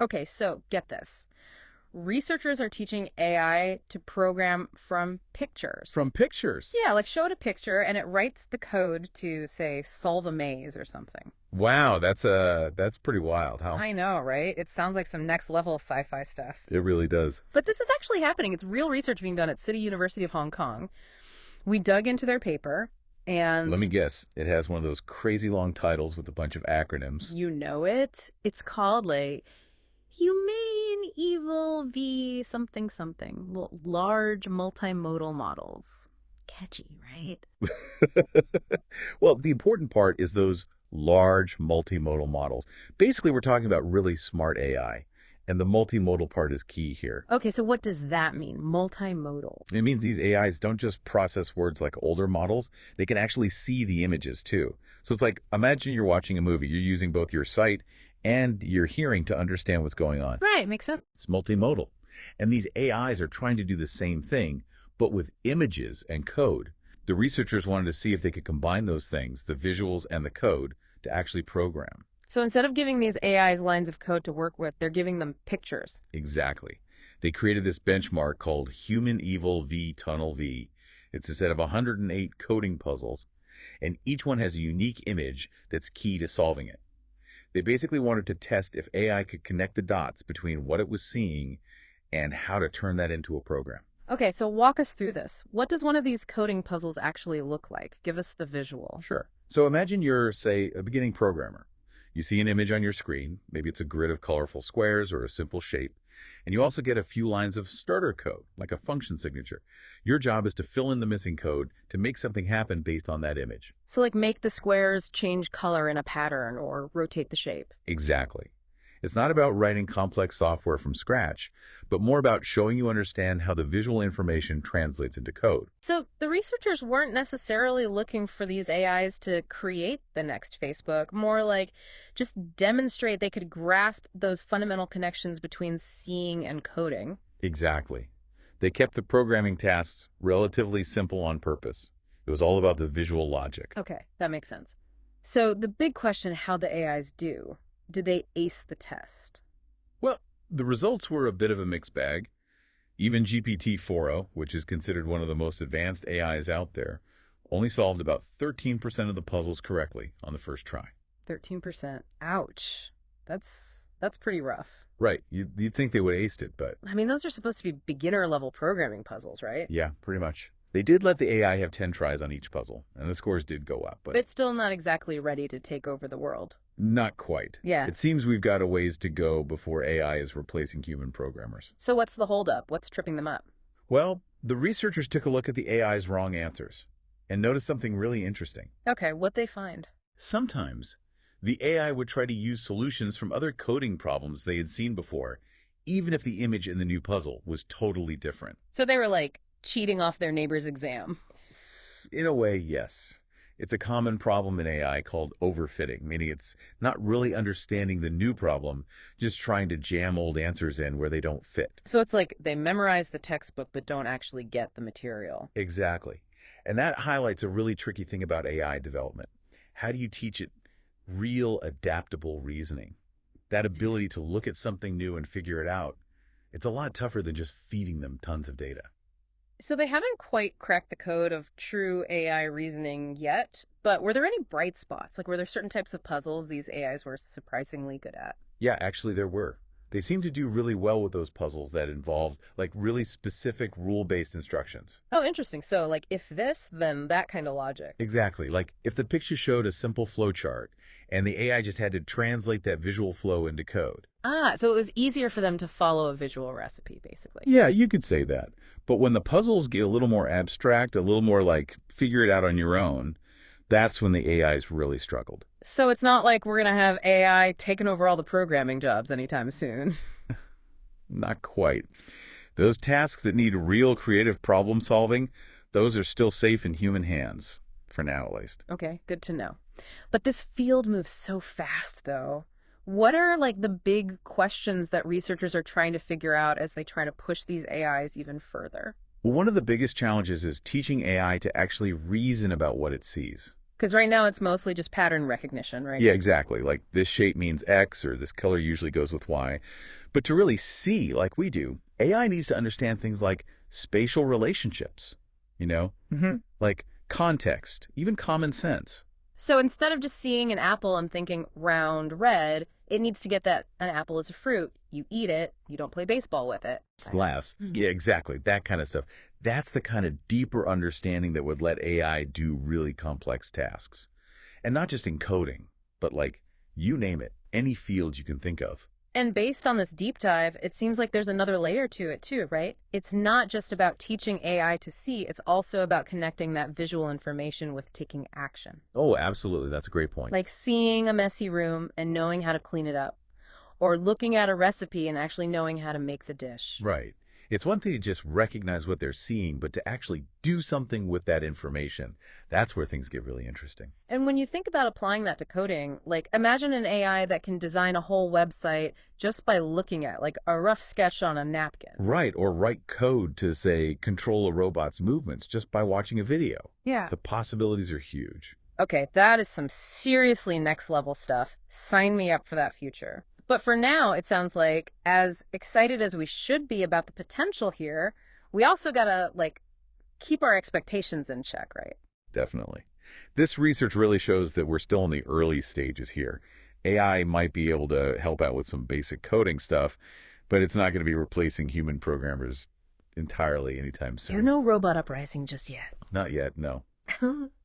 Okay, so get this. Researchers are teaching AI to program from pictures. From pictures. Yeah, like show it a picture and it writes the code to, say, solve a maze or something. Wow, that's pretty wild. How I know, right? It sounds like some next level sci-fi stuff. it really does. But this is actually happening. It's real research being done at City University of Hong Kong. We dug into their paper, Let and me guess. It has one of those crazy long titles with a bunch of acronyms. you know it. It's called like HumanEval-V something something. Large Multimodal Models. Catchy, right? Well, the important part is those large multimodal models. Basically, we're talking about really smart AI, and the multimodal part is key here. Okay, so what does that mean? Multimodal. It means these AIs don't just process words like older models, they can actually see the images too. So it's like, imagine you're watching a movie, you're using both your sight and your hearing to understand what's going on. Right, makes sense. It's multimodal. And these AIs are trying to do the same thing, but with images and code. The researchers wanted to see if they could combine those things, the visuals and the code, to actually program. So instead of giving these AIs lines of code to work with, they're giving them pictures. Exactly. They created this benchmark called HumanEval-V Tunnel V. It's a set of 108 coding puzzles, and each one has a unique image that's key to solving it. They basically wanted to test if AI could connect the dots between what it was seeing and how to turn that into a program. Okay, so walk us through this. What does one of these coding puzzles actually look like? Give us the visual. Sure. So imagine you're, say, a beginning programmer. You see an image on your screen, maybe it's a grid of colorful squares or a simple shape, and you also get a few lines of starter code, like a function signature. Your job is to fill in the missing code to make something happen based on that image. So like make the squares change color in a pattern or rotate the shape. Exactly. It's not about writing complex software from scratch, but more about showing you understand how the visual information translates into code. So the researchers weren't necessarily looking for these AIs to create the next Facebook, more like just demonstrate they could grasp those fundamental connections between seeing and coding. Exactly. They kept the programming tasks relatively simple on purpose. It was all about the visual logic. Okay, that makes sense. So the big question, how the AIs do. Did they ace the test? Well, the results were a bit of a mixed bag. Even GPT-4o, which is considered one of the most advanced AIs out there, only solved about 13% of the puzzles correctly on the first try. 13%. Ouch. That's pretty rough. Right, you'd think they would have aced it, but I mean, those are supposed to be beginner level programming puzzles, right? yeah, pretty much. They did let the AI have 10 tries on each puzzle, and the scores did go up, But but it's still not exactly ready to take over the world. not quite. Yeah. It seems we've got a ways to go before AI is replacing human programmers. So what's the holdup? What's tripping them up? Well, the researchers took a look at the AI's wrong answers and noticed something really interesting. Okay, what they find? Sometimes, the AI would try to use solutions from other coding problems they had seen before, even if the image in the new puzzle was totally different. So they were like cheating off their neighbor's exam. In a way, yes. It's a common problem in AI called overfitting, meaning it's not really understanding the new problem, just trying to jam old answers in where they don't fit. So it's like they memorize the textbook but don't actually get the material. Exactly. And that highlights a really tricky thing about AI development. How do you teach it real adaptable reasoning? That ability to look at something new and figure it out, it's a lot tougher than just feeding them tons of data. So they haven't quite cracked the code of true AI reasoning yet, but were there any bright spots? Like were there certain types of puzzles these AIs were surprisingly good at? Yeah, actually there were. They seem to do really well with those puzzles that involved like really specific rule-based instructions. Oh, interesting. So like if this, then that kind of logic. Exactly. Like if the picture showed a simple flowchart and the AI just had to translate that visual flow into code. Ah, so it was easier for them to follow a visual recipe, basically. Yeah, you could say that. But when the puzzles get a little more abstract, a little more like figure it out on your own, that's when the AIs really struggled. So it's not like we're going to have AI taking over all the programming jobs anytime soon. Not quite. Those tasks that need real creative problem solving, those are still safe in human hands, for now at least. Okay, good to know. But this field moves so fast, though. What are like the big questions that researchers are trying to figure out as they try to push these AIs even further? Well, one of the biggest challenges is teaching AI to actually reason about what it sees. Because right now it's mostly just pattern recognition, right? Yeah, exactly. Like this shape means X or this color usually goes with Y. But to really see like we do, AI needs to understand things like spatial relationships, you know, Hmm. like context, even common sense. So instead of just seeing an apple and thinking round, red, it needs to get that an apple is a fruit. You eat it, you don't play baseball with it. Laughs. Yeah, exactly. That kind of stuff. That's the kind of deeper understanding that would let AI do really complex tasks. And not just in coding, but like you name it, any field you can think of. And based on this deep dive, it seems like there's another layer to it too, right? It's not just about teaching AI to see, it's also about connecting that visual information with taking action. Oh, absolutely. That's a great point. Like seeing a messy room and knowing how to clean it up, or looking at a recipe and actually knowing how to make the dish. Right. It's one thing to just recognize what they're seeing, but to actually do something with that information, that's where things get really interesting. And when you think about applying that to coding, like imagine an AI that can design a whole website just by looking at like a rough sketch on a napkin. Right. Or write code to, say, control a robot's movements just by watching a video. Yeah. The possibilities are huge. Okay, that is some seriously next level stuff. Sign me up for that future. But for now, it sounds like as excited as we should be about the potential here, we also gotta like keep our expectations in check, right? Definitely. This research really shows that we're still in the early stages here. AI might be able to help out with some basic coding stuff, but it's not going to be replacing human programmers entirely anytime soon. No robot uprising just yet. Not yet, no.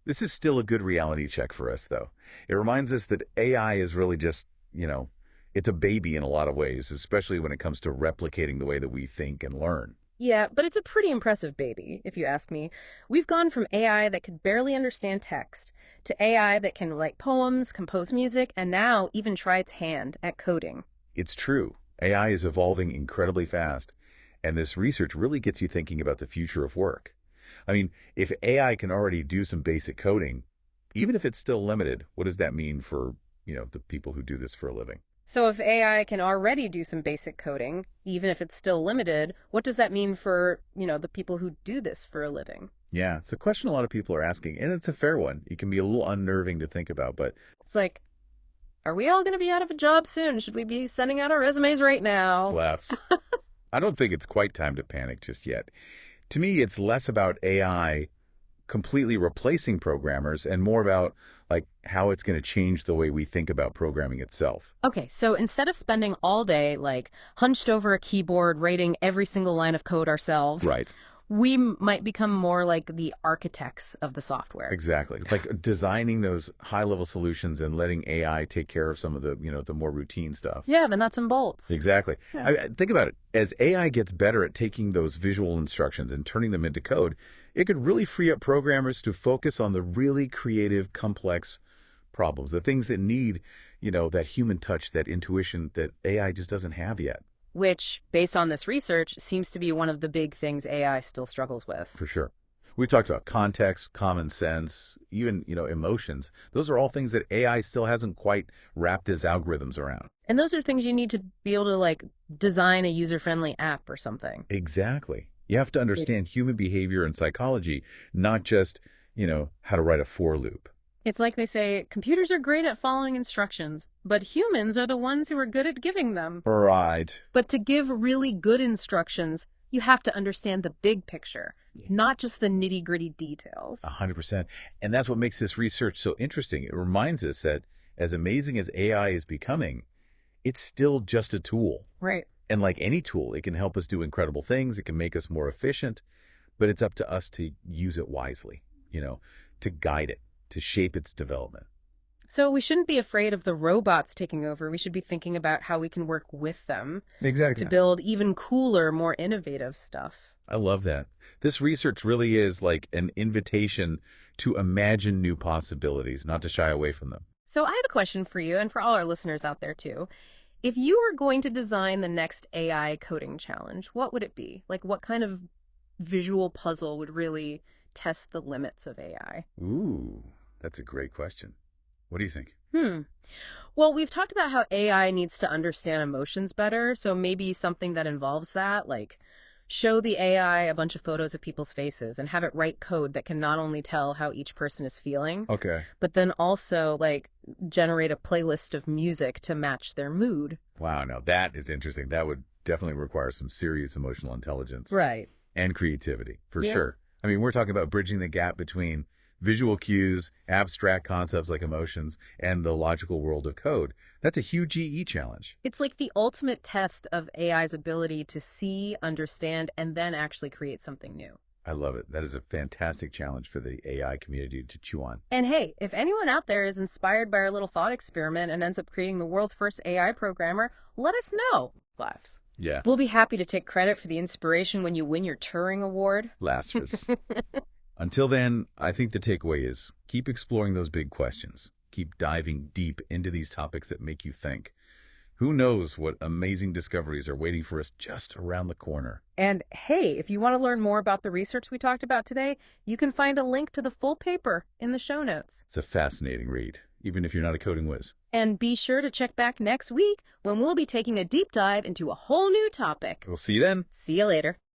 This is still a good reality check for us, though. It reminds us that AI is really just, it's a baby in a lot of ways, especially when it comes to replicating the way that we think and learn. Yeah, but it's a pretty impressive baby, if you ask me. We've gone from AI that could barely understand text to AI that can write poems, compose music, and now even try its hand at coding. It's true. AI is evolving incredibly fast, and this research really gets you thinking about the future of work. I mean, if AI can already do some basic coding, even if it's still limited, what does that mean for, the people who do this for a living? So if AI can already do some basic coding, even if it's still limited, what does that mean for, the people who do this for a living? Yeah, it's a question a lot of people are asking, and it's a fair one. It can be a little unnerving to think about, but It's like, are we all going to be out of a job soon? Should we be sending out our resumes right now? laughs. I don't think it's quite time to panic just yet. To me, it's less about AI completely replacing programmers and more about like how it's going to change the way we think about programming itself. Okay, so instead of spending all day like hunched over a keyboard writing every single line of code ourselves, Right. we might become more like the architects of the software. Exactly. Like designing those high-level solutions and letting AI take care of some of the, the more routine stuff. Yeah, the nuts and bolts. Exactly. Think about it. As AI gets better at taking those visual instructions and turning them into code, it could really free up programmers to focus on the really creative, complex problems, the things that need, that human touch, that intuition that AI just doesn't have yet. Which, based on this research, seems to be one of the big things AI still struggles with. For sure. We talked about context, common sense, even, emotions. Those are all things that AI still hasn't quite wrapped its algorithms around. And those are things you need to be able to like design a user-friendly app or something. Exactly. You have to understand human behavior and psychology, not just, how to write a for loop. It's like they say, computers are great at following instructions, but humans are the ones who are good at giving them. Right. But to give really good instructions, you have to understand the big picture, not just the nitty-gritty details. 100%. And that's what makes this research so interesting. It reminds us that as amazing as AI is becoming, it's still just a tool. Right. And like any tool, it can help us do incredible things. It can make us more efficient, but it's up to us to use it wisely, to guide it, to shape its development. So we shouldn't be afraid of the robots taking over. We should be thinking about how we can work with them Exactly. to build even cooler, more innovative stuff. I love that. This research really is like an invitation to imagine new possibilities, not to shy away from them. So I have a question for you and for all our listeners out there too. If you were going to design the next AI coding challenge, what would it be? Like what kind of visual puzzle would really test the limits of AI? Ooh, that's a great question. What do you think? Well, we've talked about how AI needs to understand emotions better, so maybe something that involves that, like Show the AI a bunch of photos of people's faces and have it write code that can not only tell how each person is feeling, Okay. but then also like generate a playlist of music to match their mood. Wow, now that is interesting. That would definitely require some serious emotional intelligence Right. and creativity, for Yeah. sure. I mean, we're talking about bridging the gap between visual cues, abstract concepts like emotions, and the logical world of code. That's a huge EE challenge. It's like the ultimate test of AI's ability to see, understand, and then actually create something new. I love it. That is a fantastic challenge for the AI community to chew on. And hey, if anyone out there is inspired by our little thought experiment and ends up creating the world's first AI programmer, let us know. Laughs. Yeah, We'll be happy to take credit for the inspiration when you win your Turing Award. Lasphus. Until then, I think the takeaway is keep exploring those big questions. Keep diving deep into these topics that make you think. Who knows what amazing discoveries are waiting for us just around the corner? And hey, if you want to learn more about the research we talked about today, you can find a link to the full paper in the show notes. It's a fascinating read, even if you're not a coding whiz. And be sure to check back next week when we'll be taking a deep dive into a whole new topic. We'll see you then. See you later.